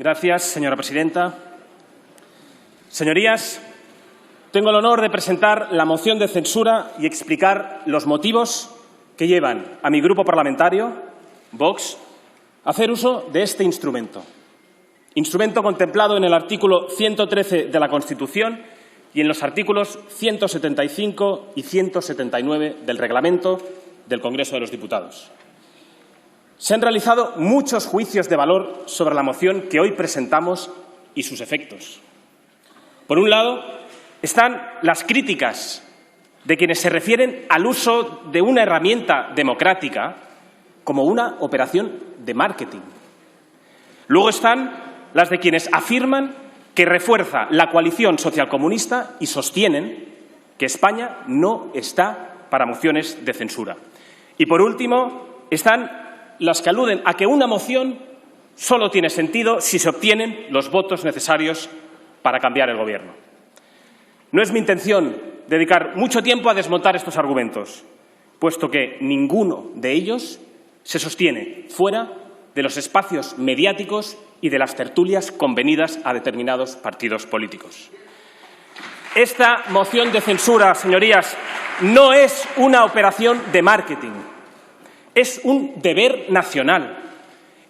Gracias, señora presidenta. Señorías, tengo el honor de presentar la moción de censura y explicar los motivos que llevan a mi grupo parlamentario, Vox, a hacer uso de este instrumento. Instrumento contemplado en el artículo 113 de la Constitución y en los artículos 175 y 179 del Reglamento del Congreso de los Diputados. Se han realizado muchos juicios de valor sobre la moción que hoy presentamos y sus efectos. Por un lado, están las críticas de quienes se refieren al uso de una herramienta democrática como una operación de marketing. Luego están las de quienes afirman que refuerza la coalición socialcomunista y sostienen que España no está para mociones de censura. Y, por último, están las que aluden a que una moción solo tiene sentido si se obtienen los votos necesarios para cambiar el Gobierno. No es mi intención dedicar mucho tiempo a desmontar estos argumentos, puesto que ninguno de ellos se sostiene fuera de los espacios mediáticos y de las tertulias convenidas a determinados partidos políticos. Esta moción de censura, señorías, no es una operación de marketing. Es un deber nacional.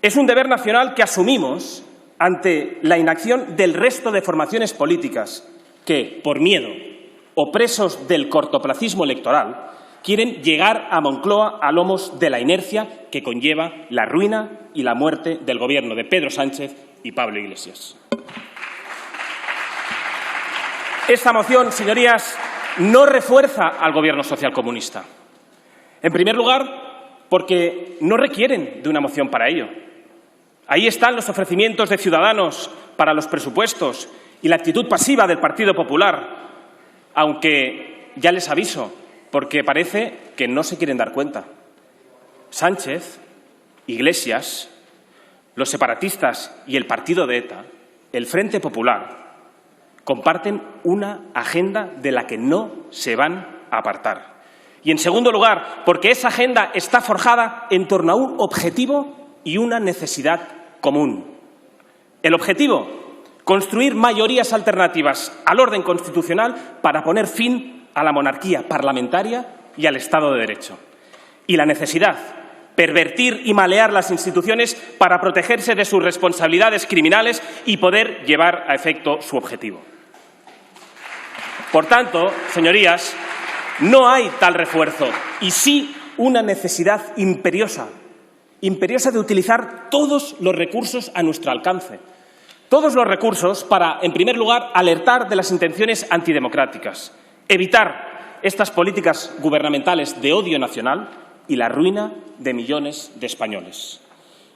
Es un deber nacional que asumimos ante la inacción del resto de formaciones políticas que, por miedo o presos del cortoplacismo electoral, quieren llegar a Moncloa a lomos de la inercia que conlleva la ruina y la muerte del Gobierno de Pedro Sánchez y Pablo Iglesias. Esta moción, señorías, no refuerza al Gobierno socialcomunista. En primer lugar, porque no requieren de una moción para ello. Ahí están los ofrecimientos de Ciudadanos para los presupuestos y la actitud pasiva del Partido Popular, aunque ya les aviso, porque parece que no se quieren dar cuenta. Sánchez, Iglesias, los separatistas y el partido de ETA, el Frente Popular, comparten una agenda de la que no se van a apartar. Y, en segundo lugar, porque esa agenda está forjada en torno a un objetivo y una necesidad común. El objetivo, construir mayorías alternativas al orden constitucional para poner fin a la monarquía parlamentaria y al Estado de Derecho. Y la necesidad, pervertir y malear las instituciones para protegerse de sus responsabilidades criminales y poder llevar a efecto su objetivo. Por tanto, señorías, no hay tal refuerzo y sí una necesidad imperiosa de utilizar todos los recursos a nuestro alcance. Todos los recursos para, en primer lugar, alertar de las intenciones antidemocráticas, evitar estas políticas gubernamentales de odio nacional y la ruina de millones de españoles.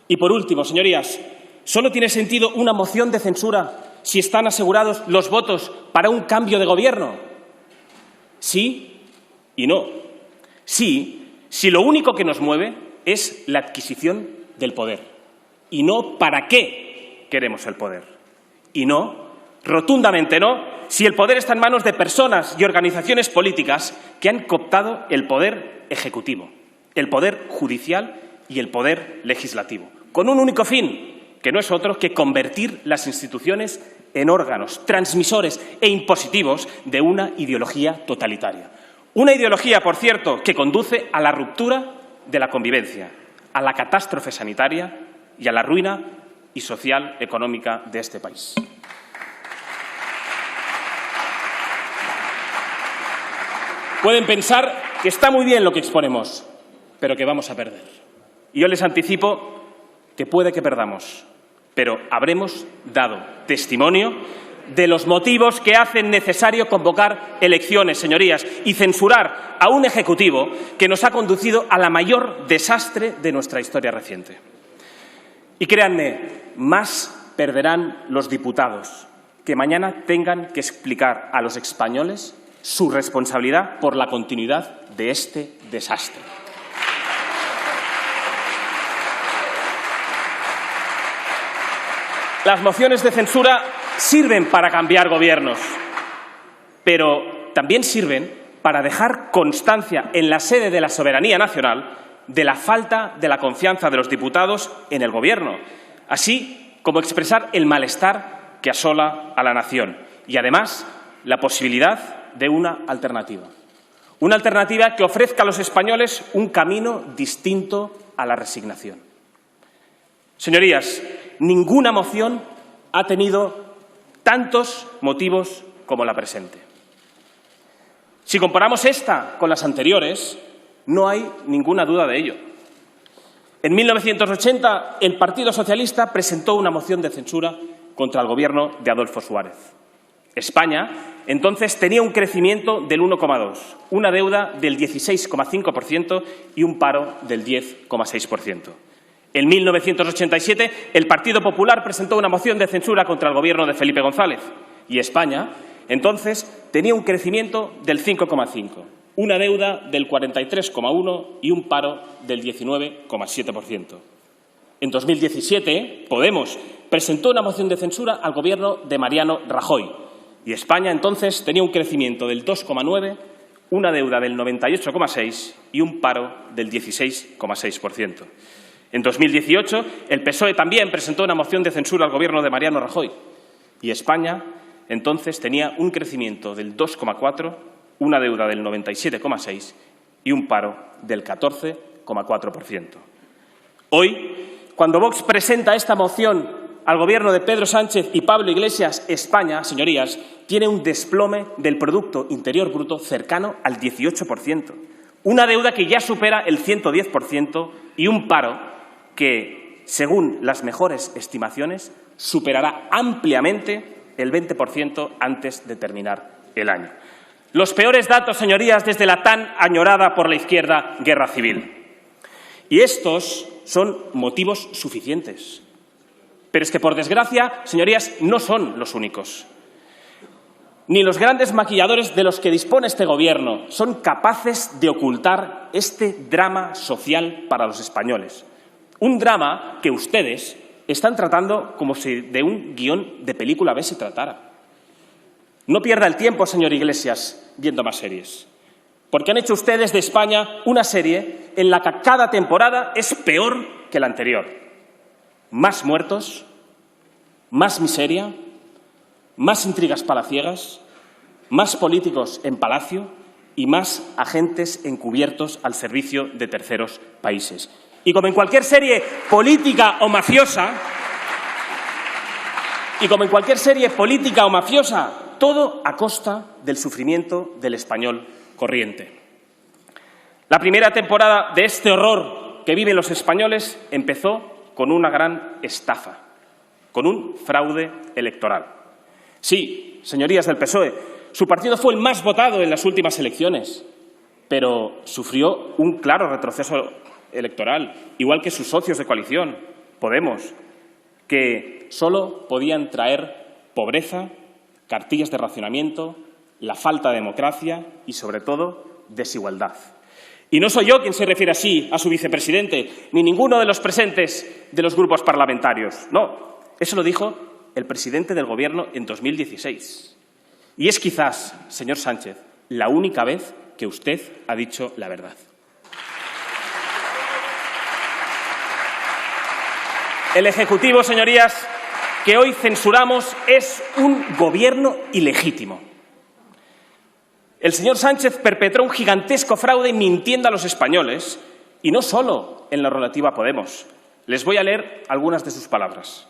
Y, por último, señorías, solo tiene sentido una moción de censura si están asegurados los votos para un cambio de gobierno. Sí y no. Sí, si lo único que nos mueve es la adquisición del poder. Y no para qué queremos el poder. Y no, rotundamente no, si el poder está en manos de personas y organizaciones políticas que han cooptado el poder ejecutivo, el poder judicial y el poder legislativo, con un único fin, que no es otro que convertir las instituciones en órganos transmisores e impositivos de una ideología totalitaria. Una ideología, por cierto, que conduce a la ruptura de la convivencia, a la catástrofe sanitaria y a la ruina y social económica de este país. Pueden pensar que está muy bien lo que exponemos, pero que vamos a perder. Y yo les anticipo que puede que perdamos, pero habremos dado testimonio de los motivos que hacen necesario convocar elecciones, señorías, y censurar a un Ejecutivo que nos ha conducido a la mayor desastre de nuestra historia reciente. Y créanme, más perderán los diputados que mañana tengan que explicar a los españoles su responsabilidad por la continuidad de este desastre. Las mociones de censura sirven para cambiar gobiernos, pero también sirven para dejar constancia en la sede de la soberanía nacional de la falta de la confianza de los diputados en el Gobierno, así como expresar el malestar que asola a la nación y, además, la posibilidad de una alternativa. Una alternativa que ofrezca a los españoles un camino distinto a la resignación. Señorías, ninguna moción ha tenido tantos motivos como la presente. Si comparamos esta con las anteriores, no hay ninguna duda de ello. En 1980, el Partido Socialista presentó una moción de censura contra el gobierno de Adolfo Suárez. España, entonces, tenía un crecimiento del 1,2%, una deuda del 16,5% y un paro del 10,6%. En 1987, el Partido Popular presentó una moción de censura contra el gobierno de Felipe González y España, entonces, tenía un crecimiento del 5,5%, una deuda del 43,1% y un paro del 19,7%. En 2017, Podemos presentó una moción de censura al gobierno de Mariano Rajoy y España, entonces, tenía un crecimiento del 2,9%, una deuda del 98,6% y un paro del 16,6%. En 2018, el PSOE también presentó una moción de censura al gobierno de Mariano Rajoy y España, entonces, tenía un crecimiento del 2,4%, una deuda del 97,6% y un paro del 14,4%. Hoy, cuando Vox presenta esta moción al gobierno de Pedro Sánchez y Pablo Iglesias, España, señorías, tiene un desplome del Producto Interior Bruto cercano al 18%, una deuda que ya supera el 110% y un paro que, según las mejores estimaciones, superará ampliamente el 20% antes de terminar el año. Los peores datos, señorías, desde la tan añorada por la izquierda guerra civil. Y estos son motivos suficientes. Pero es que, por desgracia, señorías, no son los únicos. Ni los grandes maquilladores de los que dispone este Gobierno son capaces de ocultar este drama social para los españoles. Un drama que ustedes están tratando como si de un guión de película B se tratara. No pierda el tiempo, señor Iglesias, viendo más series. Porque han hecho ustedes de España una serie en la que cada temporada es peor que la anterior. Más muertos, más miseria, más intrigas palaciegas, más políticos en palacio y más agentes encubiertos al servicio de terceros países. Y como en cualquier serie política o mafiosa, todo a costa del sufrimiento del español corriente. La primera temporada de este horror que viven los españoles empezó con una gran estafa, con un fraude electoral. Sí, señorías del PSOE, su partido fue el más votado en las últimas elecciones, pero sufrió un claro retroceso electoral, igual que sus socios de coalición, Podemos, que solo podían traer pobreza, cartillas de racionamiento, la falta de democracia y, sobre todo, desigualdad. Y no soy yo quien se refiere así a su vicepresidente, ni ninguno de los presentes de los grupos parlamentarios. No, eso lo dijo el presidente del Gobierno en 2016. Y es quizás, señor Sánchez, la única vez que usted ha dicho la verdad. El Ejecutivo, señorías, que hoy censuramos es un gobierno ilegítimo. El señor Sánchez perpetró un gigantesco fraude mintiendo a los españoles, y no solo en lo relativo a Podemos. Les voy a leer algunas de sus palabras.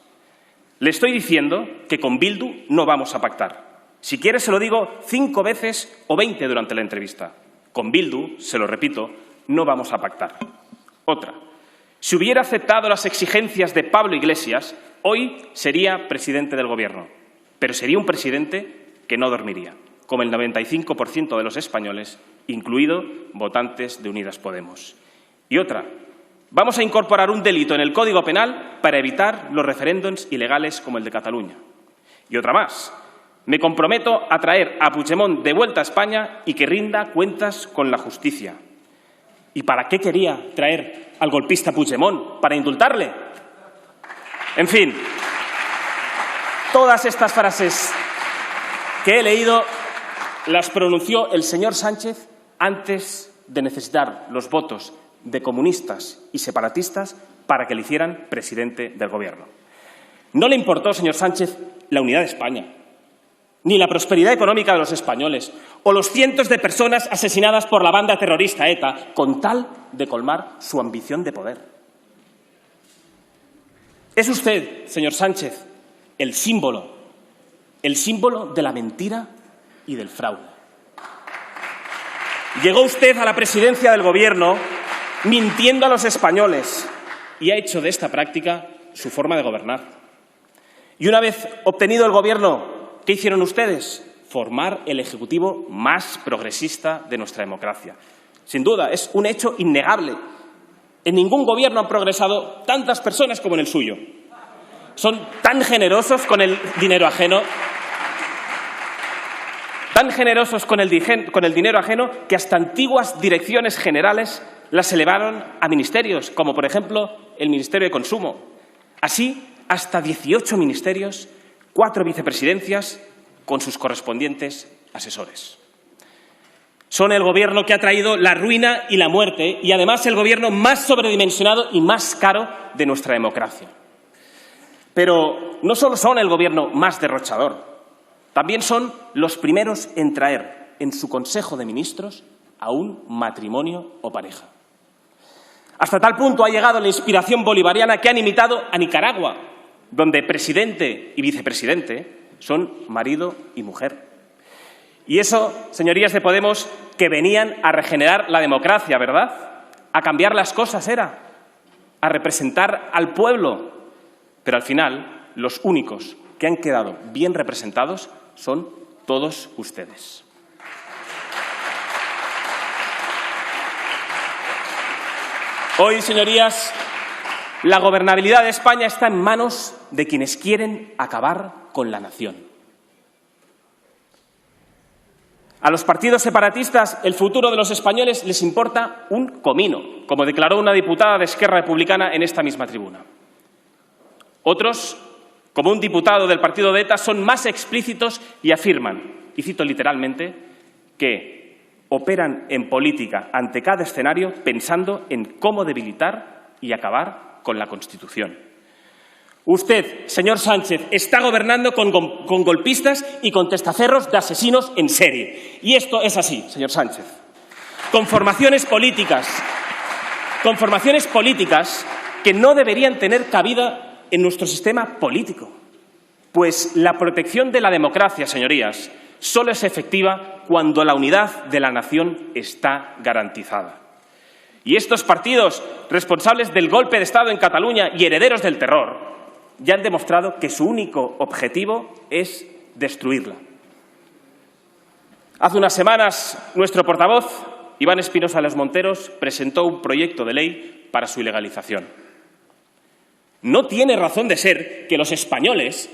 Le estoy diciendo que con Bildu no vamos a pactar. Si quiere se lo digo 5 veces o 20 durante la entrevista. Con Bildu, se lo repito, no vamos a pactar. Otra. Si hubiera aceptado las exigencias de Pablo Iglesias, hoy sería presidente del Gobierno. Pero sería un presidente que no dormiría, como el 95% de los españoles, incluido votantes de Unidas Podemos. Y otra. Vamos a incorporar un delito en el Código Penal para evitar los referéndums ilegales como el de Cataluña. Y otra más. Me comprometo a traer a Puigdemont de vuelta a España y que rinda cuentas con la justicia. ¿Y para qué quería traer al golpista Puigdemont? ¿Para indultarle? En fin, todas estas frases que he leído las pronunció el señor Sánchez antes de necesitar los votos de comunistas y separatistas para que le hicieran presidente del Gobierno. No le importó, señor Sánchez, la unidad de España, ni la prosperidad económica de los españoles, o los cientos de personas asesinadas por la banda terrorista ETA, con tal de colmar su ambición de poder. Es usted, señor Sánchez, el símbolo de la mentira y del fraude. Llegó usted a la presidencia del Gobierno mintiendo a los españoles y ha hecho de esta práctica su forma de gobernar. Y una vez obtenido el Gobierno, ¿qué hicieron ustedes? Formar el Ejecutivo más progresista de nuestra democracia. Sin duda, es un hecho innegable. En ningún gobierno han progresado tantas personas como en el suyo. Son tan generosos con el dinero ajeno, que hasta antiguas direcciones generales las elevaron a ministerios, como por ejemplo el Ministerio de Consumo. Así, hasta 18 ministerios, 4 vicepresidencias con sus correspondientes asesores. Son el gobierno que ha traído la ruina y la muerte y además el gobierno más sobredimensionado y más caro de nuestra democracia. Pero no solo son el gobierno más derrochador, también son los primeros en traer en su Consejo de Ministros a un matrimonio o pareja. Hasta tal punto ha llegado la inspiración bolivariana que han imitado a Nicaragua, donde presidente y vicepresidente son marido y mujer. Y eso, señorías de Podemos, que venían a regenerar la democracia, ¿verdad? A cambiar las cosas era, a representar al pueblo. Pero al final, los únicos que han quedado bien representados son todos ustedes. Hoy, señorías, la gobernabilidad de España está en manos de quienes quieren acabar con la nación. A los partidos separatistas el futuro de los españoles les importa un comino, como declaró una diputada de Esquerra Republicana en esta misma tribuna. Otros, como un diputado del partido de ETA, son más explícitos y afirman, y cito literalmente, que operan en política ante cada escenario pensando en cómo debilitar y acabar con la Constitución. Usted, señor Sánchez, está gobernando con golpistas y con testaferros de asesinos en serie. Y esto es así, señor Sánchez. Con formaciones políticas que no deberían tener cabida en nuestro sistema político. Pues la protección de la democracia, señorías, solo es efectiva cuando la unidad de la nación está garantizada. Y estos partidos responsables del golpe de Estado en Cataluña y herederos del terror ya han demostrado que su único objetivo es destruirla. Hace unas semanas, nuestro portavoz, Iván Espinosa Los Monteros, presentó un proyecto de ley para su ilegalización. No tiene razón de ser que los españoles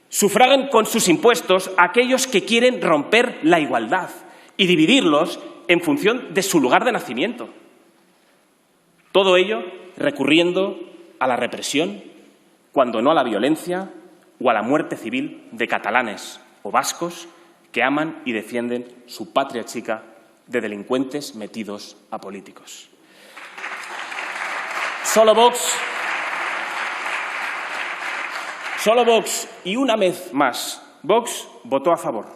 sufraguen con sus impuestos a aquellos que quieren romper la igualdad y dividirlos en función de su lugar de nacimiento. Todo ello recurriendo a la represión, cuando no a la violencia o a la muerte civil de catalanes o vascos que aman y defienden su patria chica de delincuentes metidos a políticos. Solo Vox y una vez más Vox votó a favor.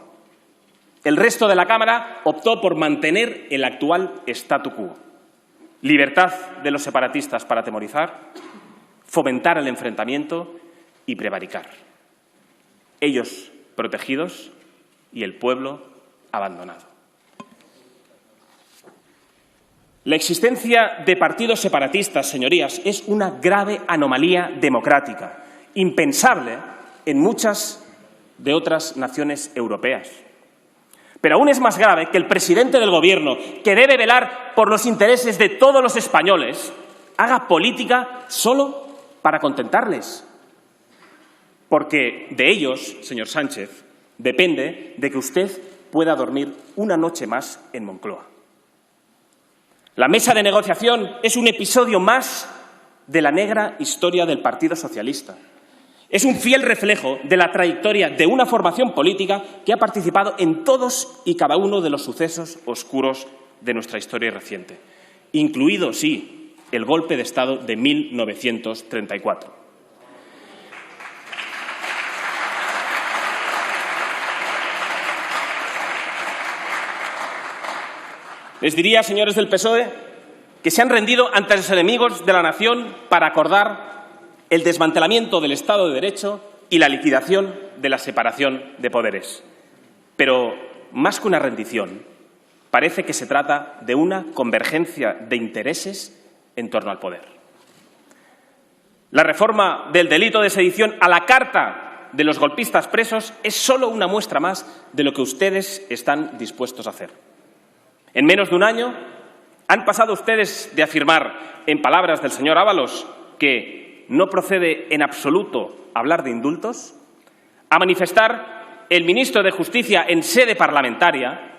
El resto de la Cámara optó por mantener el actual statu quo. Libertad de los separatistas para atemorizar, fomentar el enfrentamiento y prevaricar. Ellos protegidos y el pueblo abandonado. La existencia de partidos separatistas, señorías, es una grave anomalía democrática, impensable en muchas de otras naciones europeas. Pero aún es más grave que el presidente del Gobierno, que debe velar por los intereses de todos los españoles, haga política solo para contentarles. Porque de ellos, señor Sánchez, depende de que usted pueda dormir una noche más en Moncloa. La mesa de negociación es un episodio más de la negra historia del Partido Socialista. Es un fiel reflejo de la trayectoria de una formación política que ha participado en todos y cada uno de los sucesos oscuros de nuestra historia reciente, incluido, sí, el golpe de Estado de 1934. Les diría, señores del PSOE, que se han rendido ante los enemigos de la nación para acordar el desmantelamiento del Estado de Derecho y la liquidación de la separación de poderes. Pero, más que una rendición, parece que se trata de una convergencia de intereses en torno al poder. La reforma del delito de sedición a la carta de los golpistas presos es solo una muestra más de lo que ustedes están dispuestos a hacer. En menos de un año han pasado ustedes de afirmar, en palabras del señor Ábalos, que no procede en absoluto hablar de indultos, a manifestar el ministro de Justicia en sede parlamentaria,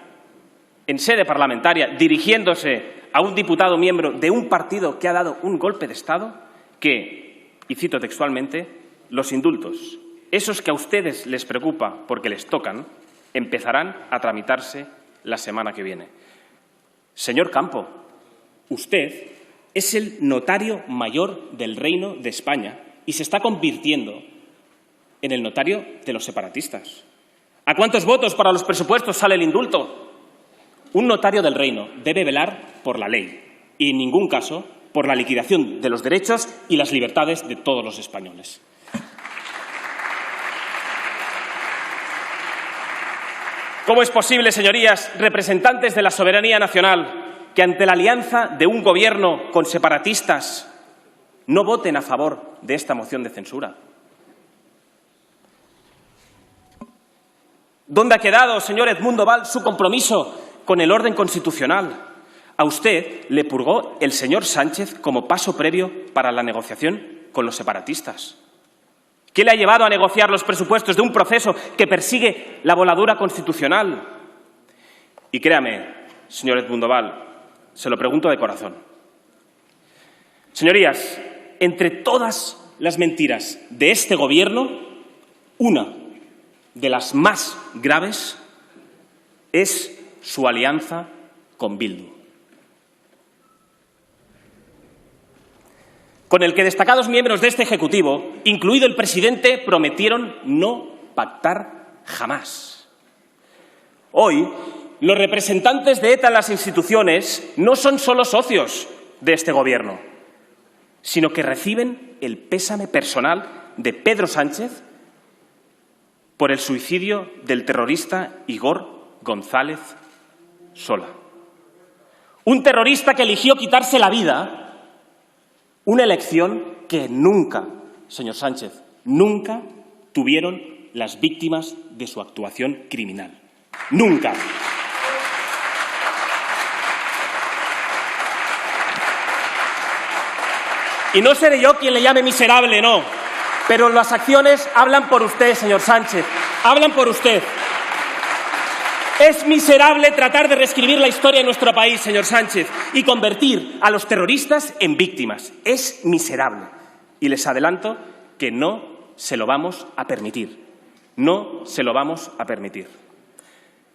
dirigiéndose a un diputado miembro de un partido que ha dado un golpe de Estado, que, y cito textualmente, los indultos, esos que a ustedes les preocupa porque les tocan, empezarán a tramitarse la semana que viene. Señor Campo, usted es el notario mayor del Reino de España y se está convirtiendo en el notario de los separatistas. ¿A cuántos votos para los presupuestos sale el indulto? Un notario del Reino debe velar por la ley y, en ningún caso, por la liquidación de los derechos y las libertades de todos los españoles. ¿Cómo es posible, señorías, representantes de la soberanía nacional, que ante la alianza de un gobierno con separatistas no voten a favor de esta moción de censura? ¿Dónde ha quedado, señor Edmundo Val, su compromiso con el orden constitucional? A usted le purgó el señor Sánchez como paso previo para la negociación con los separatistas. ¿Qué le ha llevado a negociar los presupuestos de un proceso que persigue la voladura constitucional? Y créame, señor Edmundo Val, se lo pregunto de corazón. Señorías, entre todas las mentiras de este Gobierno, una de las más graves es su alianza con Bildu, con el que destacados miembros de este Ejecutivo, incluido el presidente, prometieron no pactar jamás. Hoy, los representantes de ETA en las instituciones no son solo socios de este Gobierno, sino que reciben el pésame personal de Pedro Sánchez por el suicidio del terrorista Igor González Sola. Un terrorista que eligió quitarse la vida. Una elección que nunca, señor Sánchez, nunca tuvieron las víctimas de su actuación criminal. Nunca. Y no seré yo quien le llame miserable, no. Pero las acciones hablan por usted, señor Sánchez. Hablan por usted. Es miserable tratar de reescribir la historia de nuestro país, señor Sánchez, y convertir a los terroristas en víctimas. Es miserable. Y les adelanto que no se lo vamos a permitir. No se lo vamos a permitir.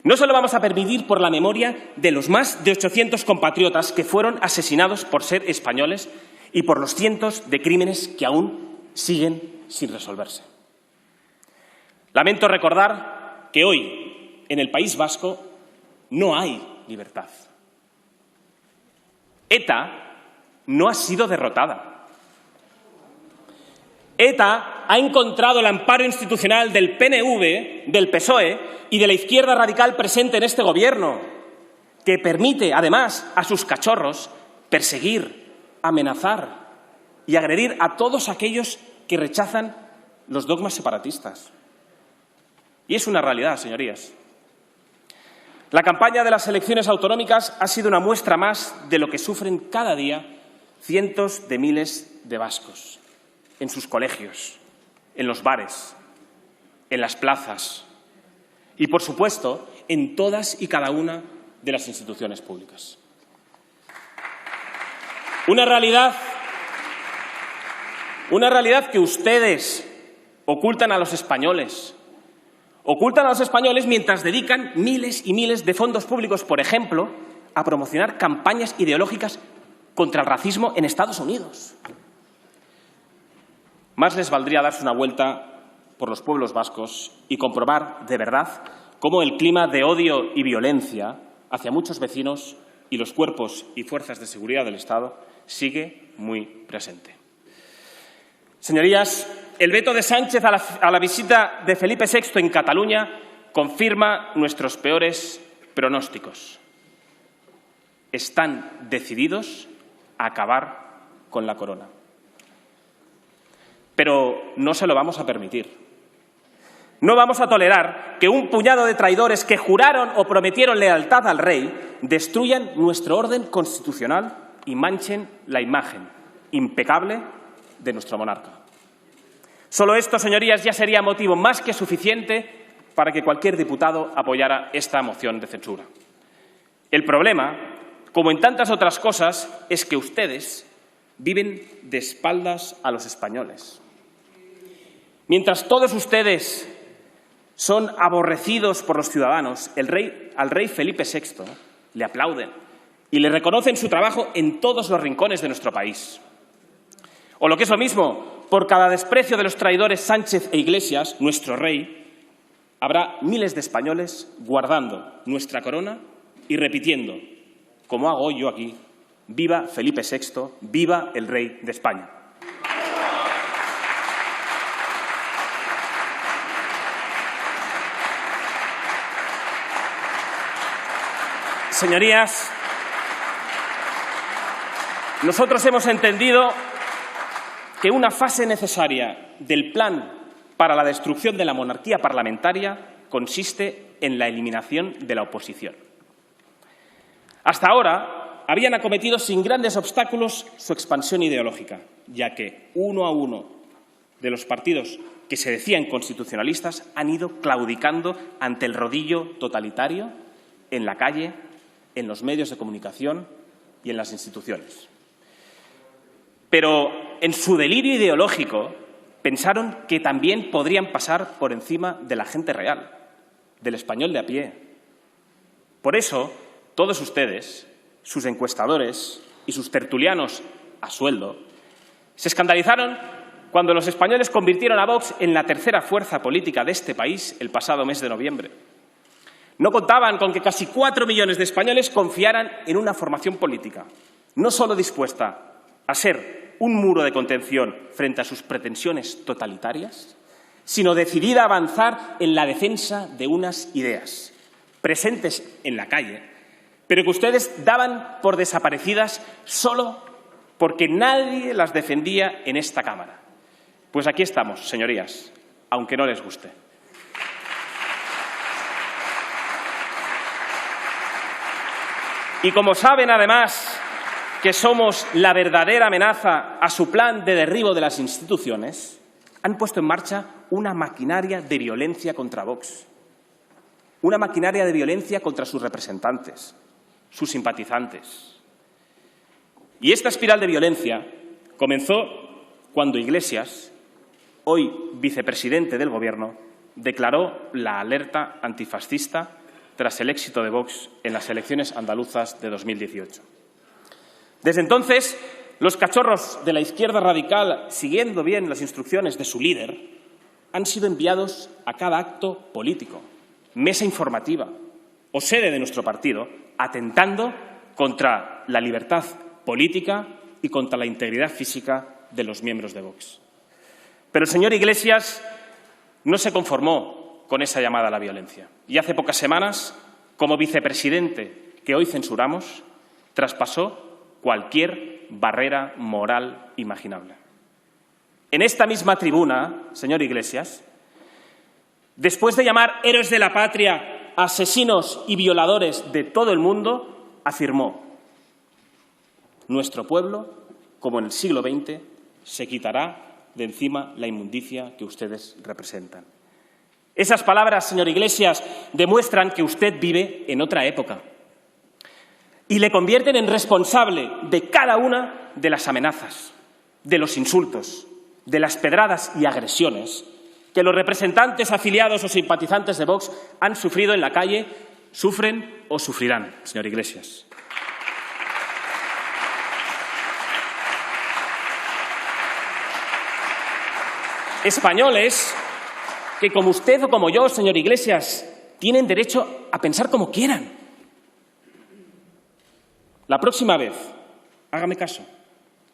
No se lo vamos a permitir por la memoria de los más de 800 compatriotas que fueron asesinados por ser españoles y por los cientos de crímenes que aún siguen sin resolverse. Lamento recordar que hoy, en el País Vasco, no hay libertad. ETA no ha sido derrotada. ETA ha encontrado el amparo institucional del PNV, del PSOE y de la izquierda radical presente en este Gobierno, que permite, además, a sus cachorros perseguir, amenazar y agredir a todos aquellos que rechazan los dogmas separatistas. Y es una realidad, señorías. La campaña de las elecciones autonómicas ha sido una muestra más de lo que sufren cada día cientos de miles de vascos, en sus colegios, en los bares, en las plazas y, por supuesto, en todas y cada una de las instituciones públicas. Una realidad que ustedes ocultan a los españoles. Ocultan a los españoles mientras dedican miles y miles de fondos públicos, por ejemplo, a promocionar campañas ideológicas contra el racismo en Estados Unidos. Más les valdría darse una vuelta por los pueblos vascos y comprobar de verdad cómo el clima de odio y violencia hacia muchos vecinos y los cuerpos y fuerzas de seguridad del Estado sigue muy presente. Señorías, el veto de Sánchez a la visita de Felipe VI en Cataluña confirma nuestros peores pronósticos. Están decididos a acabar con la corona. Pero no se lo vamos a permitir. No vamos a tolerar que un puñado de traidores que juraron o prometieron lealtad al rey destruyan nuestro orden constitucional y manchen la imagen impecable de nuestro monarca. Solo esto, señorías, ya sería motivo más que suficiente para que cualquier diputado apoyara esta moción de censura. El problema, como en tantas otras cosas, es que ustedes viven de espaldas a los españoles. Mientras todos ustedes son aborrecidos por los ciudadanos, al rey Felipe VI le aplauden y le reconocen su trabajo en todos los rincones de nuestro país. O lo que es lo mismo, por cada desprecio de los traidores Sánchez e Iglesias, nuestro rey, habrá miles de españoles guardando nuestra corona y repitiendo, como hago yo aquí, viva Felipe VI, viva el rey de España. Señorías, nosotros hemos entendido que una fase necesaria del plan para la destrucción de la monarquía parlamentaria consiste en la eliminación de la oposición. Hasta ahora habían acometido sin grandes obstáculos su expansión ideológica, ya que uno a uno de los partidos que se decían constitucionalistas han ido claudicando ante el rodillo totalitario en la calle, en los medios de comunicación y en las instituciones. Pero en su delirio ideológico pensaron que también podrían pasar por encima de la gente real, del español de a pie. Por eso, todos ustedes, sus encuestadores y sus tertulianos a sueldo, se escandalizaron cuando los españoles convirtieron a Vox en la tercera fuerza política de este país el pasado mes de noviembre. No contaban con que casi 4 millones de españoles confiaran en una formación política, no solo dispuesta a ser un muro de contención frente a sus pretensiones totalitarias, sino decidida a avanzar en la defensa de unas ideas, presentes en la calle, pero que ustedes daban por desaparecidas solo porque nadie las defendía en esta Cámara. Pues aquí estamos, señorías, aunque no les guste. Y como saben, además, que somos la verdadera amenaza a su plan de derribo de las instituciones, han puesto en marcha una maquinaria de violencia contra Vox. Una maquinaria de violencia contra sus representantes, sus simpatizantes. Y esta espiral de violencia comenzó cuando Iglesias, hoy vicepresidente del Gobierno, declaró la alerta antifascista tras el éxito de Vox en las elecciones andaluzas de 2018. Desde entonces, los cachorros de la izquierda radical, siguiendo bien las instrucciones de su líder, han sido enviados a cada acto político, mesa informativa o sede de nuestro partido, atentando contra la libertad política y contra la integridad física de los miembros de Vox. Pero el señor Iglesias no se conformó con esa llamada a la violencia. Y hace pocas semanas, como vicepresidente que hoy censuramos, traspasó cualquier barrera moral imaginable. En esta misma tribuna, señor Iglesias, después de llamar héroes de la patria a asesinos y violadores de todo el mundo, afirmó: nuestro pueblo, como en el siglo XX, se quitará de encima la inmundicia que ustedes representan. Esas palabras, señor Iglesias, demuestran que usted vive en otra época y le convierten en responsable de cada una de las amenazas, de los insultos, de las pedradas y agresiones que los representantes afiliados o simpatizantes de Vox han sufrido en la calle, sufren o sufrirán, señor Iglesias. Españoles que, como usted o como yo, señor Iglesias, tienen derecho a pensar como quieran. La próxima vez, hágame caso,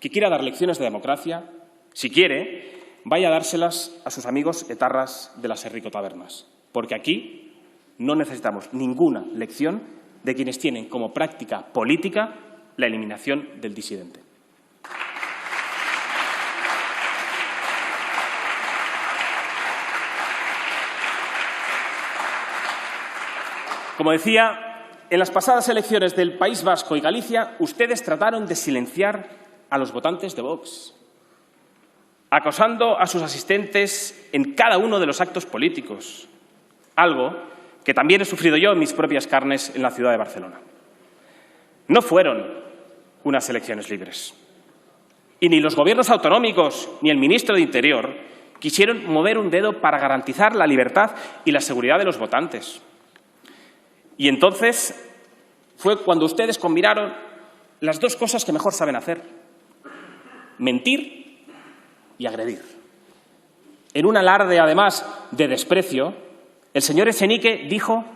que quiera dar lecciones de democracia, si quiere, vaya a dárselas a sus amigos etarras de las Herrico Tabernas, porque aquí no necesitamos ninguna lección de quienes tienen como práctica política la eliminación del disidente. Como decía, en las pasadas elecciones del País Vasco y Galicia, ustedes trataron de silenciar a los votantes de Vox, acosando a sus asistentes en cada uno de los actos políticos, algo que también he sufrido yo en mis propias carnes en la ciudad de Barcelona. No fueron unas elecciones libres. Y ni los gobiernos autonómicos ni el ministro de Interior quisieron mover un dedo para garantizar la libertad y la seguridad de los votantes. Y entonces fue cuando ustedes combinaron las dos cosas que mejor saben hacer: mentir y agredir. En un alarde, además, de desprecio, el señor Echenique dijo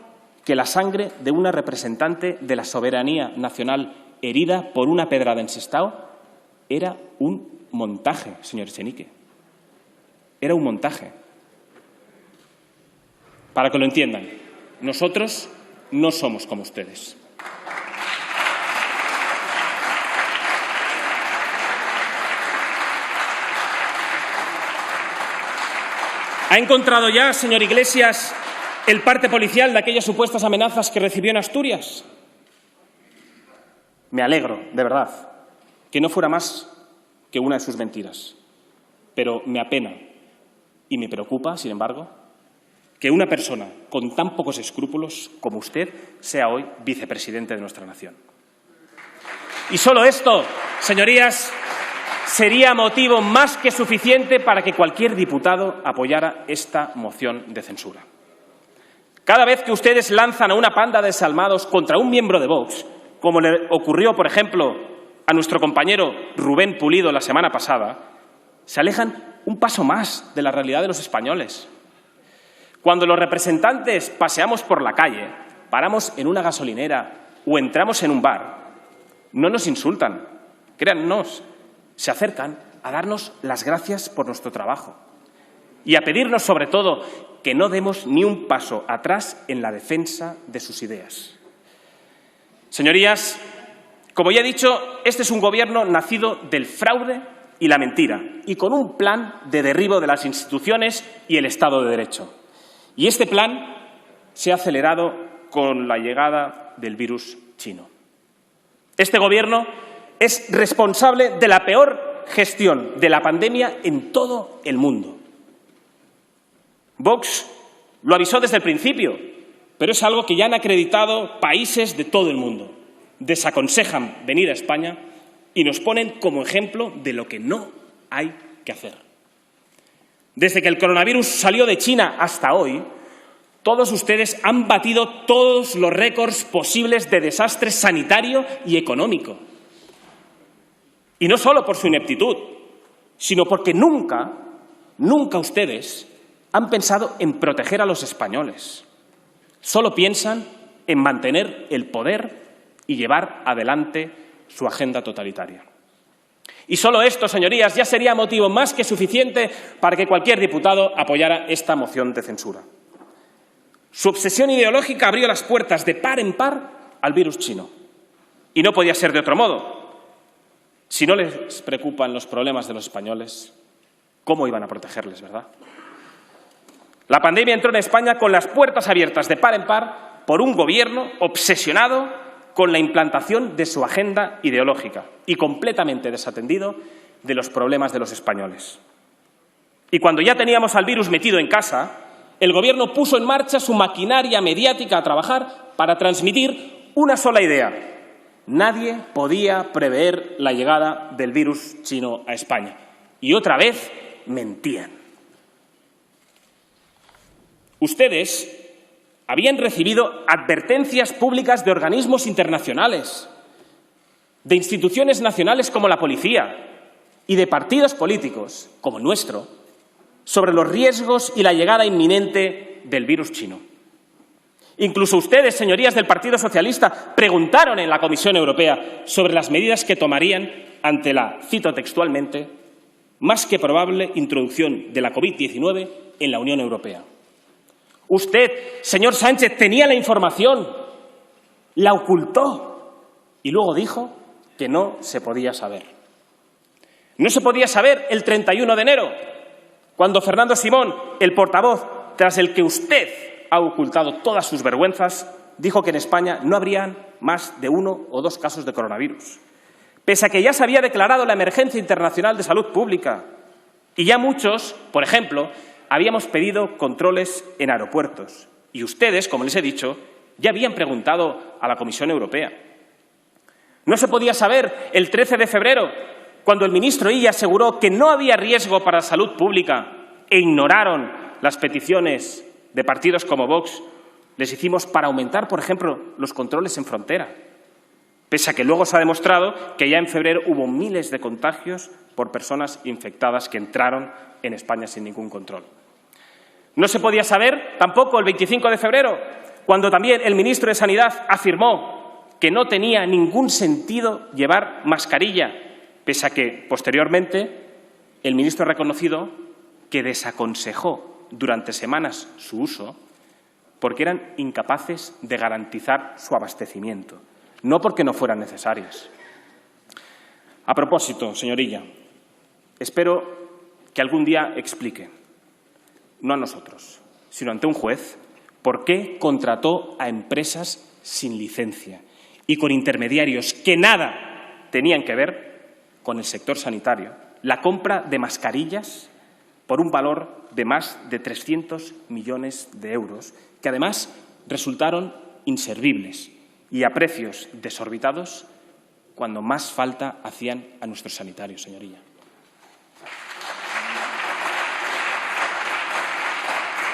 que la sangre de una representante de la soberanía nacional herida por una pedrada en Sestao era un montaje, señor Echenique. Era un montaje. Para que lo entiendan, nosotros no somos como ustedes. ¿Ha encontrado ya, señor Iglesias, el parte policial de aquellas supuestas amenazas que recibió en Asturias? Me alegro, de verdad, que no fuera más que una de sus mentiras. Pero me apena y me preocupa, sin embargo, que una persona con tan pocos escrúpulos como usted sea hoy vicepresidente de nuestra nación. Y solo esto, señorías, sería motivo más que suficiente para que cualquier diputado apoyara esta moción de censura. Cada vez que ustedes lanzan a una panda de desalmados contra un miembro de Vox, como le ocurrió, por ejemplo, a nuestro compañero Rubén Pulido la semana pasada, se alejan un paso más de la realidad de los españoles. Cuando los representantes paseamos por la calle, paramos en una gasolinera o entramos en un bar, no nos insultan, créannos, se acercan a darnos las gracias por nuestro trabajo y a pedirnos, sobre todo, que no demos ni un paso atrás en la defensa de sus ideas. Señorías, como ya he dicho, este es un gobierno nacido del fraude y la mentira y con un plan de derribo de las instituciones y el Estado de Derecho. Y este plan se ha acelerado con la llegada del virus chino. Este gobierno es responsable de la peor gestión de la pandemia en todo el mundo. Vox lo avisó desde el principio, pero es algo que ya han acreditado países de todo el mundo. Desaconsejan venir a España y nos ponen como ejemplo de lo que no hay que hacer. Desde que el coronavirus salió de China hasta hoy, todos ustedes han batido todos los récords posibles de desastre sanitario y económico. Y no solo por su ineptitud, sino porque nunca ustedes han pensado en proteger a los españoles. Solo piensan en mantener el poder y llevar adelante su agenda totalitaria. Y solo esto, señorías, ya sería motivo más que suficiente para que cualquier diputado apoyara esta moción de censura. Su obsesión ideológica abrió las puertas de par en par al virus chino. Y no podía ser de otro modo. Si no les preocupan los problemas de los españoles, ¿cómo iban a protegerles, verdad? La pandemia entró en España con las puertas abiertas de par en par por un gobierno obsesionado con la implantación de su agenda ideológica y completamente desatendido de los problemas de los españoles. Y cuando ya teníamos al virus metido en casa, el Gobierno puso en marcha su maquinaria mediática a trabajar para transmitir una sola idea: nadie podía prever la llegada del virus chino a España. Y otra vez mentían. Ustedes habían recibido advertencias públicas de organismos internacionales, de instituciones nacionales como la policía y de partidos políticos como el nuestro sobre los riesgos y la llegada inminente del virus chino. Incluso ustedes, señorías del Partido Socialista, preguntaron en la Comisión Europea sobre las medidas que tomarían ante la, cito textualmente, más que probable introducción de la COVID-19 en la Unión Europea. Usted, señor Sánchez, tenía la información, la ocultó y luego dijo que no se podía saber. No se podía saber el 31 de enero, cuando Fernando Simón, el portavoz tras el que usted ha ocultado todas sus vergüenzas, dijo que en España no habrían más de 1 o 2 casos de coronavirus. Pese a que ya se había declarado la emergencia internacional de salud pública y ya muchos, por ejemplo, habíamos pedido controles en aeropuertos y ustedes, como les he dicho, ya habían preguntado a la Comisión Europea. No se podía saber el 13 de febrero, cuando el ministro Illa aseguró que no había riesgo para la salud pública e ignoraron las peticiones de partidos como Vox, les hicimos para aumentar, por ejemplo, los controles en frontera, pese a que luego se ha demostrado que ya en febrero hubo miles de contagios por personas infectadas que entraron en España sin ningún control. No se podía saber tampoco el 25 de febrero, cuando también el ministro de Sanidad afirmó que no tenía ningún sentido llevar mascarilla, pese a que, posteriormente, el ministro ha reconocido que desaconsejó durante semanas su uso porque eran incapaces de garantizar su abastecimiento, no porque no fueran necesarias. A propósito, señor Illa, espero que algún día explique, no a nosotros, sino ante un juez, por qué contrató a empresas sin licencia y con intermediarios que nada tenían que ver con el sector sanitario, la compra de mascarillas por un valor de más de 300 millones de euros, que además resultaron inservibles y a precios desorbitados cuando más falta hacían a nuestros sanitarios, señoría.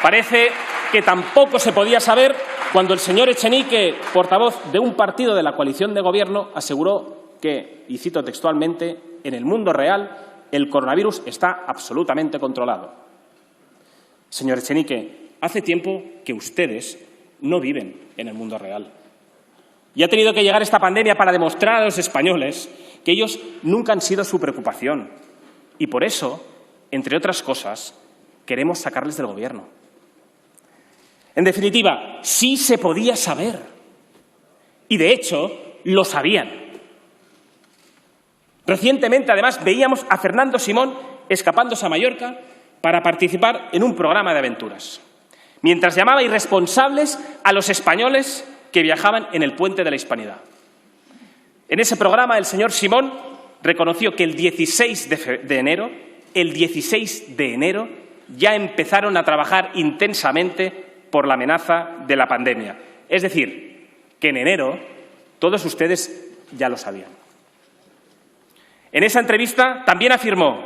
Parece que tampoco se podía saber cuando el señor Echenique, portavoz de un partido de la coalición de gobierno, aseguró que, y cito textualmente, en el mundo real el coronavirus está absolutamente controlado. Señor Echenique, hace tiempo que ustedes no viven en el mundo real. Y ha tenido que llegar esta pandemia para demostrar a los españoles que ellos nunca han sido su preocupación. Y por eso, entre otras cosas, queremos sacarles del gobierno. En definitiva, sí se podía saber. Y de hecho, lo sabían. Recientemente, además, veíamos a Fernando Simón escapándose a Mallorca para participar en un programa de aventuras, mientras llamaba irresponsables a los españoles que viajaban en el puente de la Hispanidad. En ese programa, el señor Simón reconoció que el 16 de enero ya empezaron a trabajar intensamente por la amenaza de la pandemia. Es decir, que en enero todos ustedes ya lo sabían. En esa entrevista también afirmó,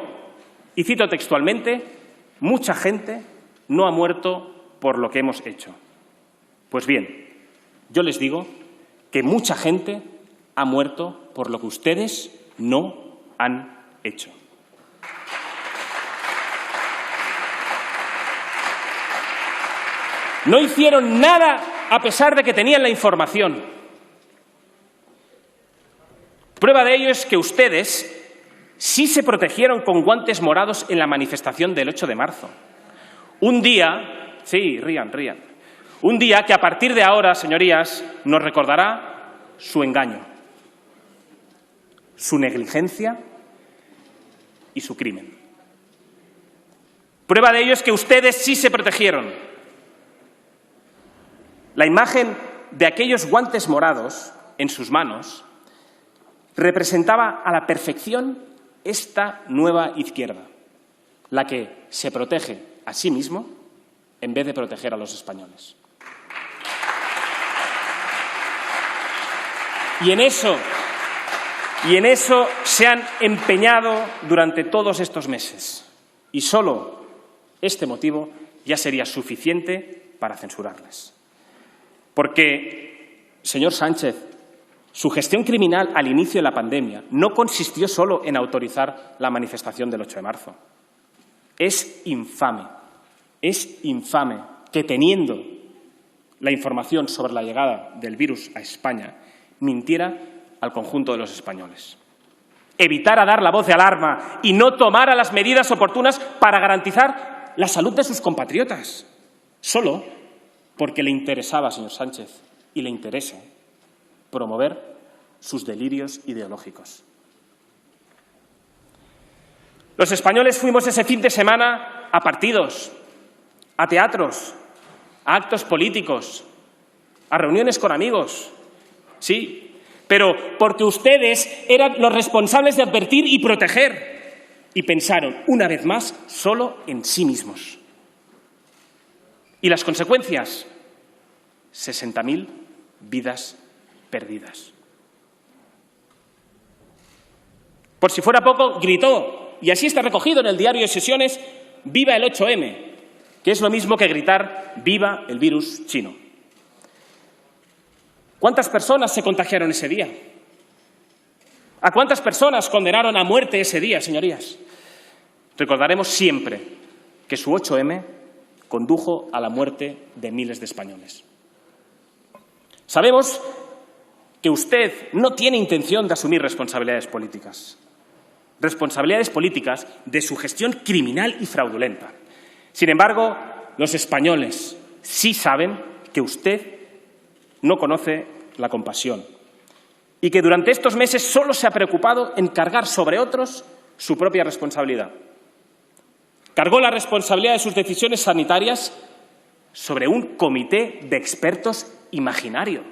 y cito textualmente, mucha gente no ha muerto por lo que hemos hecho. Pues bien, yo les digo que mucha gente ha muerto por lo que ustedes no han hecho. No hicieron nada a pesar de que tenían la información. Prueba de ello es que ustedes sí se protegieron con guantes morados en la manifestación del 8 de marzo. Un día, sí, rían, un día que a partir de ahora, señorías, nos recordará su engaño, su negligencia y su crimen. Prueba de ello es que ustedes sí se protegieron. La imagen de aquellos guantes morados en sus manos representaba a la perfección esta nueva izquierda, la que se protege a sí mismo en vez de proteger a los españoles. Y en eso se han empeñado durante todos estos meses. Y solo este motivo ya sería suficiente para censurarles. Porque, señor Sánchez, su gestión criminal al inicio de la pandemia no consistió solo en autorizar la manifestación del 8 de marzo. Es infame que teniendo la información sobre la llegada del virus a España, mintiera al conjunto de los españoles. Evitara dar la voz de alarma y no tomara las medidas oportunas para garantizar la salud de sus compatriotas, solo porque le interesaba, señor Sánchez, y le interesa promover sus delirios ideológicos. Los españoles fuimos ese fin de semana a partidos, a teatros, a actos políticos, a reuniones con amigos. Sí, pero porque ustedes eran los responsables de advertir y proteger y pensaron, una vez más, solo en sí mismos. ¿Y las consecuencias? 60.000 vidas perdidas. Por si fuera poco, gritó, y así está recogido en el diario de sesiones, «Viva el 8M», que es lo mismo que gritar «Viva el virus chino». ¿Cuántas personas se contagiaron ese día? ¿A cuántas personas condenaron a muerte ese día, señorías? Recordaremos siempre que su 8M condujo a la muerte de miles de españoles. Sabemos que usted no tiene intención de asumir responsabilidades políticas de su gestión criminal y fraudulenta. Sin embargo, los españoles sí saben que usted no conoce la compasión y que durante estos meses solo se ha preocupado en cargar sobre otros su propia responsabilidad. Cargó la responsabilidad de sus decisiones sanitarias sobre un comité de expertos imaginario.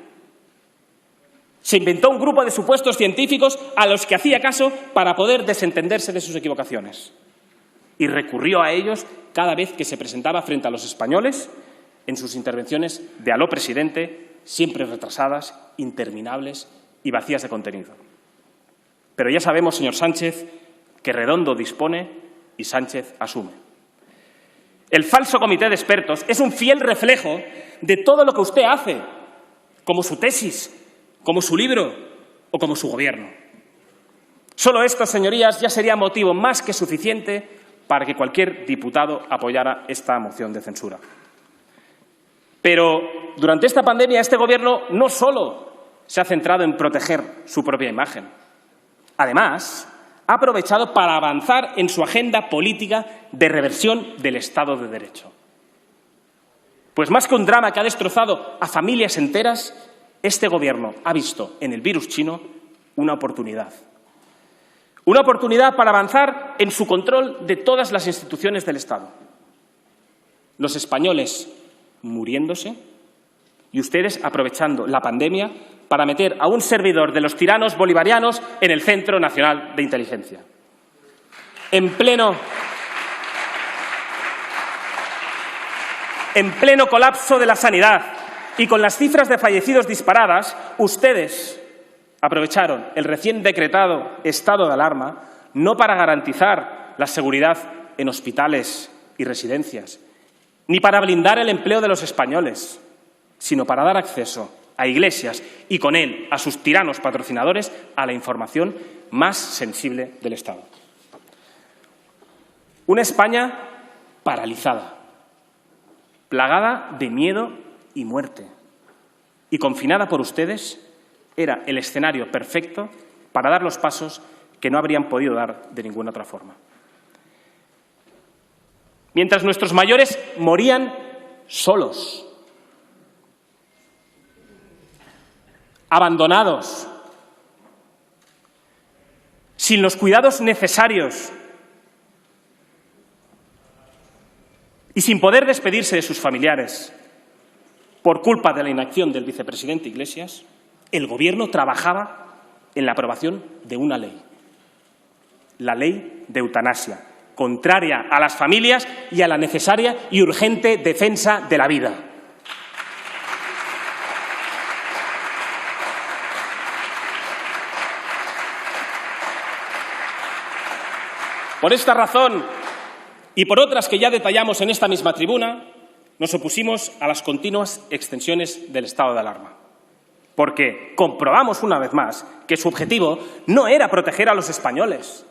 Se inventó un grupo de supuestos científicos a los que hacía caso para poder desentenderse de sus equivocaciones. Y recurrió a ellos cada vez que se presentaba frente a los españoles en sus intervenciones de «Aló, presidente», siempre retrasadas, interminables y vacías de contenido. Pero ya sabemos, señor Sánchez, que Redondo dispone y Sánchez asume. El falso comité de expertos es un fiel reflejo de todo lo que usted hace, como su tesis, como su libro o como su gobierno. Solo esto, señorías, ya sería motivo más que suficiente para que cualquier diputado apoyara esta moción de censura. Pero durante esta pandemia este Gobierno no solo se ha centrado en proteger su propia imagen. Además, ha aprovechado para avanzar en su agenda política de reversión del Estado de Derecho. Pues más que un drama que ha destrozado a familias enteras, este Gobierno ha visto en el virus chino una oportunidad. Una oportunidad para avanzar en su control de todas las instituciones del Estado. Los españoles muriéndose y ustedes aprovechando la pandemia para meter a un servidor de los tiranos bolivarianos en el Centro Nacional de Inteligencia. En pleno colapso de la sanidad y con las cifras de fallecidos disparadas, ustedes aprovecharon el recién decretado estado de alarma no para garantizar la seguridad en hospitales y residencias, ni para blindar el empleo de los españoles, sino para dar acceso a iglesias y con él a sus tiranos patrocinadores a la información más sensible del Estado. Una España paralizada, plagada de miedo y muerte, y confinada por ustedes, era el escenario perfecto para dar los pasos que no habrían podido dar de ninguna otra forma. Mientras nuestros mayores morían solos, abandonados, sin los cuidados necesarios y sin poder despedirse de sus familiares por culpa de la inacción del vicepresidente Iglesias, el Gobierno trabajaba en la aprobación de una ley, la ley de eutanasia, contraria a las familias y a la necesaria y urgente defensa de la vida. Por esta razón y por otras que ya detallamos en esta misma tribuna, nos opusimos a las continuas extensiones del estado de alarma, porque comprobamos una vez más que su objetivo no era proteger a los españoles,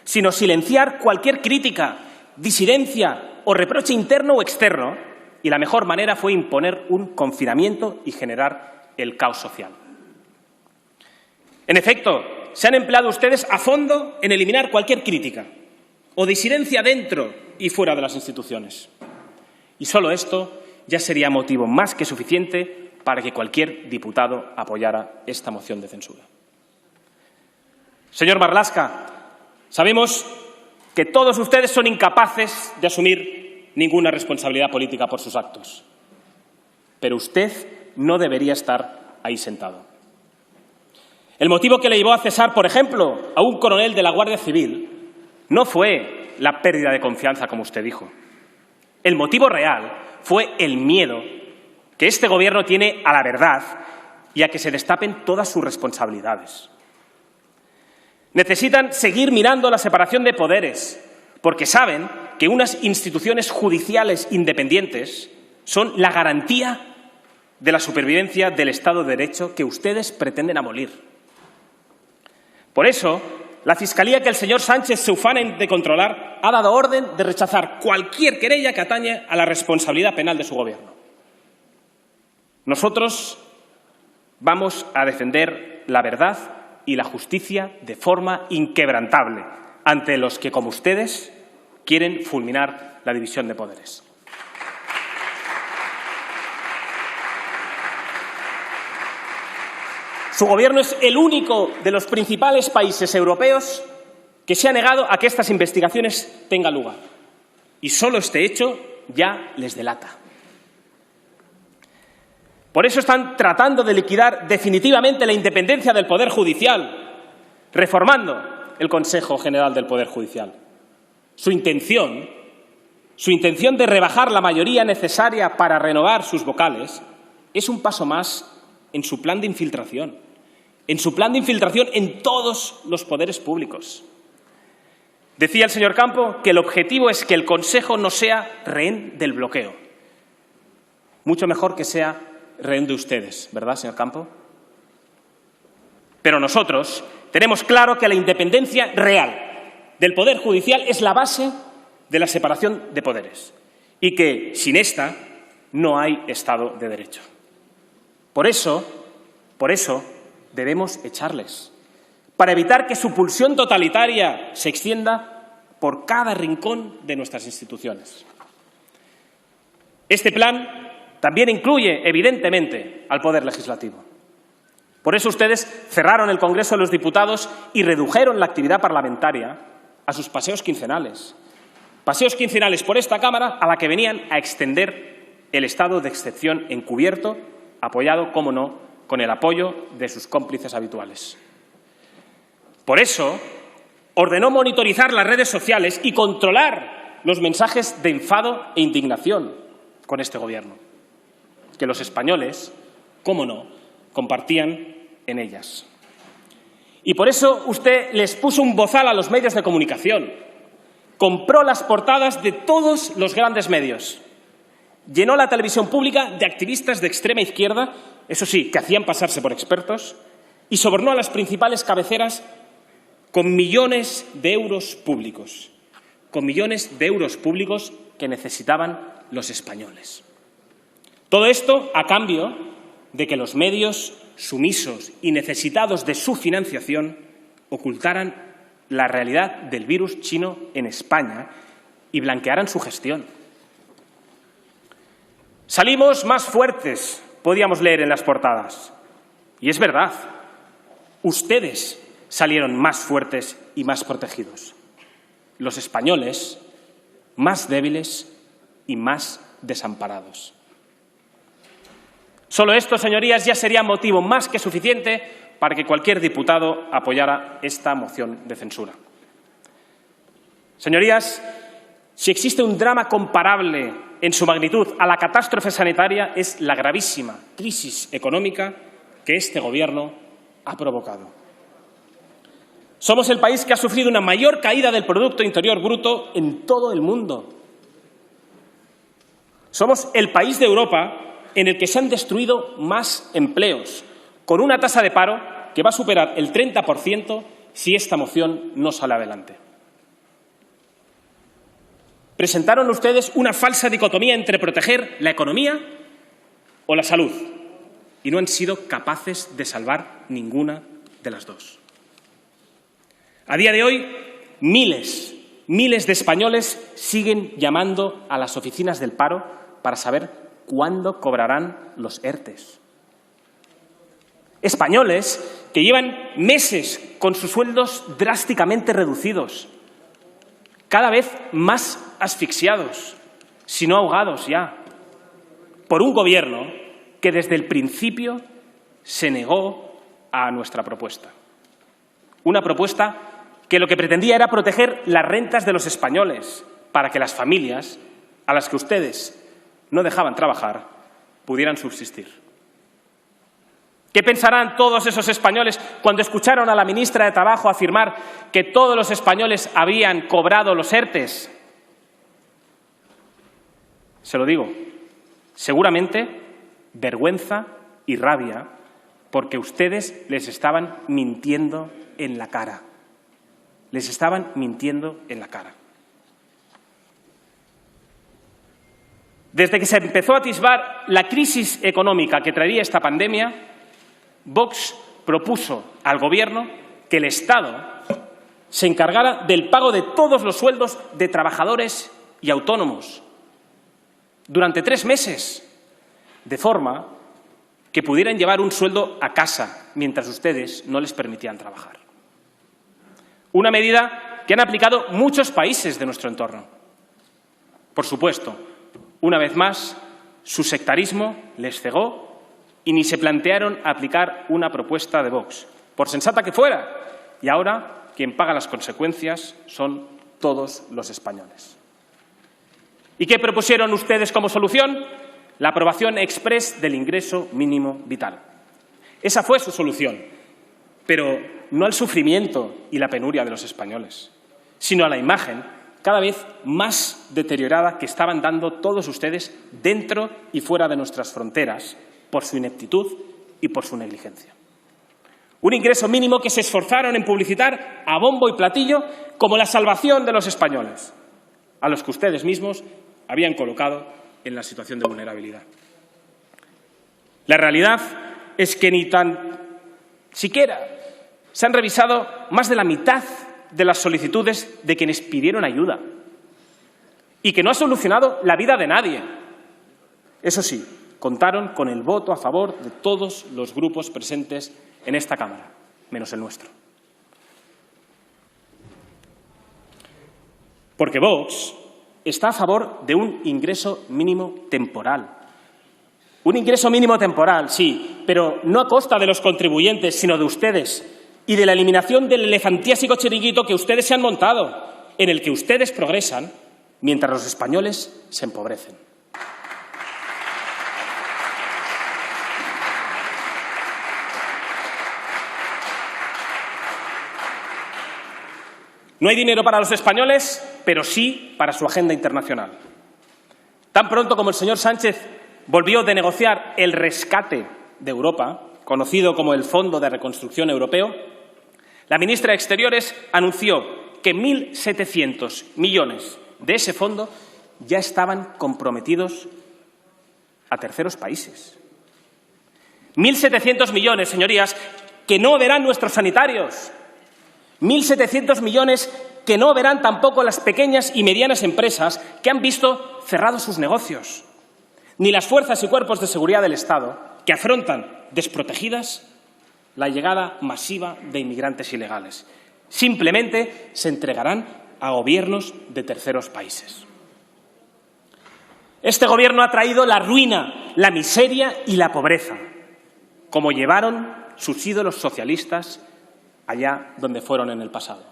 sino silenciar cualquier crítica, disidencia o reproche interno o externo y la mejor manera fue imponer un confinamiento y generar el caos social. En efecto, se han empleado ustedes a fondo en eliminar cualquier crítica o disidencia dentro y fuera de las instituciones. Y solo esto ya sería motivo más que suficiente para que cualquier diputado apoyara esta moción de censura. Señor Marlaska, sabemos que todos ustedes son incapaces de asumir ninguna responsabilidad política por sus actos. Pero usted no debería estar ahí sentado. El motivo que le llevó a cesar, por ejemplo, a un coronel de la Guardia Civil no fue la pérdida de confianza, como usted dijo. El motivo real fue el miedo que este Gobierno tiene a la verdad y a que se destapen todas sus responsabilidades. Necesitan seguir mirando la separación de poderes, porque saben que unas instituciones judiciales independientes son la garantía de la supervivencia del Estado de Derecho que ustedes pretenden abolir. Por eso, la Fiscalía que el señor Sánchez se ufana de controlar ha dado orden de rechazar cualquier querella que atañe a la responsabilidad penal de su Gobierno. Nosotros vamos a defender la verdad y la justicia de forma inquebrantable ante los que, como ustedes, quieren fulminar la división de poderes. Su Gobierno es el único de los principales países europeos que se ha negado a que estas investigaciones tengan lugar. Y solo este hecho ya les delata. Por eso están tratando de liquidar definitivamente la independencia del Poder Judicial, reformando el Consejo General del Poder Judicial. Su intención de rebajar la mayoría necesaria para renovar sus vocales es un paso más en su plan de infiltración, en todos los poderes públicos. Decía el señor Campo que el objetivo es que el Consejo no sea rehén del bloqueo. Mucho mejor que sea rehén de ustedes, ¿verdad, señor Campo? Pero nosotros tenemos claro que la independencia real del Poder Judicial es la base de la separación de poderes y que, sin esta, no hay Estado de Derecho. Por eso, debemos echarles, para evitar que su pulsión totalitaria se extienda por cada rincón de nuestras instituciones. Este plan también incluye, evidentemente, al Poder Legislativo. Por eso ustedes cerraron el Congreso de los Diputados y redujeron la actividad parlamentaria a sus paseos quincenales. Paseos quincenales por esta Cámara a la que venían a extender el estado de excepción encubierto, apoyado, cómo no, con el apoyo de sus cómplices habituales. Por eso, ordenó monitorizar las redes sociales y controlar los mensajes de enfado e indignación con este Gobierno, que los españoles, cómo no, compartían en ellas. Y por eso usted les puso un bozal a los medios de comunicación, compró las portadas de todos los grandes medios, llenó la televisión pública de activistas de extrema izquierda, eso sí, que hacían pasarse por expertos, y sobornó a las principales cabeceras con millones de euros públicos, que necesitaban los españoles. Todo esto a cambio de que los medios sumisos y necesitados de su financiación ocultaran la realidad del virus chino en España y blanquearan su gestión. Salimos más fuertes, podíamos leer en las portadas. Y es verdad, ustedes salieron más fuertes y más protegidos. Los españoles, más débiles y más desamparados. Solo esto, señorías, ya sería motivo más que suficiente para que cualquier diputado apoyara esta moción de censura. Señorías, si existe un drama comparable en su magnitud a la catástrofe sanitaria, es la gravísima crisis económica que este Gobierno ha provocado. Somos el país que ha sufrido una mayor caída del Producto Interior Bruto en todo el mundo. Somos el país de Europa en el que se han destruido más empleos, con una tasa de paro que va a superar el 30% si esta moción no sale adelante. Presentaron ustedes una falsa dicotomía entre proteger la economía o la salud y no han sido capaces de salvar ninguna de las dos. A día de hoy, miles de españoles siguen llamando a las oficinas del paro para saber cuándo cobrarán los ERTEs. Españoles que llevan meses con sus sueldos drásticamente reducidos, cada vez más asfixiados, si no ahogados ya, por un gobierno que desde el principio se negó a nuestra propuesta. Una propuesta que lo que pretendía era proteger las rentas de los españoles para que las familias a las que ustedes no dejaban trabajar pudieran subsistir. ¿Qué pensarán todos esos españoles cuando escucharon a la ministra de Trabajo afirmar que todos los españoles habían cobrado los ERTEs? Se lo digo, seguramente vergüenza y rabia porque ustedes les estaban mintiendo en la cara. Les estaban mintiendo en la cara. Desde que se empezó a atisbar la crisis económica que traería esta pandemia, Vox propuso al Gobierno que el Estado se encargara del pago de todos los sueldos de trabajadores y autónomos durante 3 meses, de forma que pudieran llevar un sueldo a casa mientras ustedes no les permitían trabajar. Una medida que han aplicado muchos países de nuestro entorno. Por supuesto, una vez más, su sectarismo les cegó y ni se plantearon aplicar una propuesta de Vox, por sensata que fuera. Y ahora quien paga las consecuencias son todos los españoles. ¿Y qué propusieron ustedes como solución? La aprobación exprés del ingreso mínimo vital. Esa fue su solución, pero no al sufrimiento y la penuria de los españoles, sino a la imagen cada vez más deteriorada que estaban dando todos ustedes dentro y fuera de nuestras fronteras por su ineptitud y por su negligencia. Un ingreso mínimo que se esforzaron en publicitar a bombo y platillo como la salvación de los españoles, a los que ustedes mismos habían colocado en la situación de vulnerabilidad. La realidad es que ni tan siquiera se han revisado más de la mitad de las solicitudes de quienes pidieron ayuda y que no ha solucionado la vida de nadie. Eso sí, contaron con el voto a favor de todos los grupos presentes en esta Cámara, menos el nuestro. Porque Vox está a favor de un ingreso mínimo temporal. Un ingreso mínimo temporal, sí, pero no a costa de los contribuyentes, sino de ustedes y de la eliminación del elefantiásico chiringuito que ustedes se han montado, en el que ustedes progresan mientras los españoles se empobrecen. No hay dinero para los españoles, pero sí para su agenda internacional. Tan pronto como el señor Sánchez volvió de negociar el rescate de Europa, conocido como el Fondo de Reconstrucción Europeo, la ministra de Exteriores anunció que 1.700 millones de ese fondo ya estaban comprometidos a terceros países. 1.700 millones, señorías, que no verán nuestros sanitarios. 1.700 millones que no verán tampoco las pequeñas y medianas empresas que han visto cerrados sus negocios, ni las fuerzas y cuerpos de seguridad del Estado que afrontan desprotegidas la llegada masiva de inmigrantes ilegales. Simplemente se entregarán a gobiernos de terceros países. Este gobierno ha traído la ruina, la miseria y la pobreza, como llevaron sus ídolos socialistas allá donde fueron en el pasado.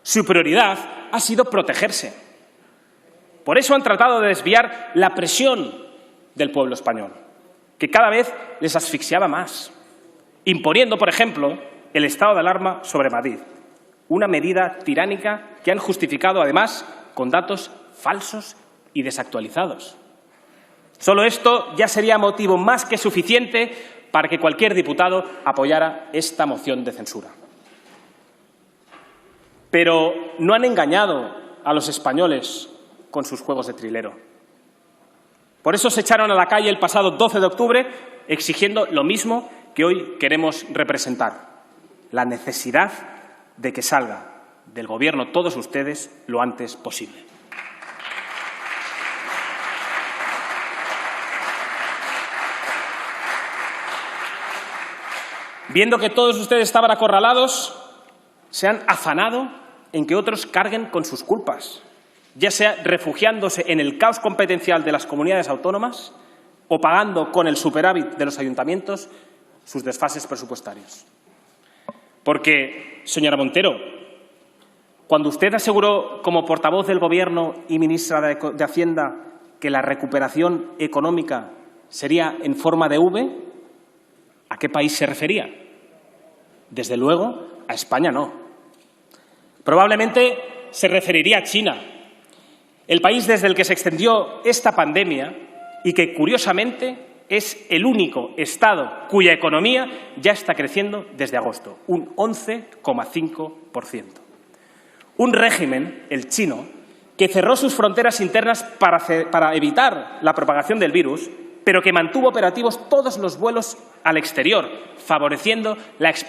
Su prioridad ha sido protegerse. Por eso han tratado de desviar la presión del pueblo español, que cada vez les asfixiaba más, imponiendo, por ejemplo, el estado de alarma sobre Madrid, una medida tiránica que han justificado, además, con datos falsos y desactualizados. Solo esto ya sería motivo más que suficiente para que cualquier diputado apoyara esta moción de censura. Pero no han engañado a los españoles con sus juegos de trilero. Por eso se echaron a la calle el pasado 12 de octubre exigiendo lo mismo que hoy queremos representar, la necesidad de que salga del Gobierno todos ustedes lo antes posible. Viendo que todos ustedes estaban acorralados, se han afanado en que otros carguen con sus culpas, ya sea refugiándose en el caos competencial de las comunidades autónomas o pagando con el superávit de los ayuntamientos sus desfases presupuestarios. Porque, señora Montero, cuando usted aseguró como portavoz del Gobierno y ministra de Hacienda que la recuperación económica sería en forma de V, ¿a qué país se refería? Desde luego, a España no. Probablemente se referiría a China, el país desde el que se extendió esta pandemia y que, curiosamente, es el único Estado cuya economía ya está creciendo desde agosto, un 11,5%. Un régimen, el chino, que cerró sus fronteras internas para evitar la propagación del virus, pero que mantuvo operativos todos los vuelos al exterior, favoreciendo la expansión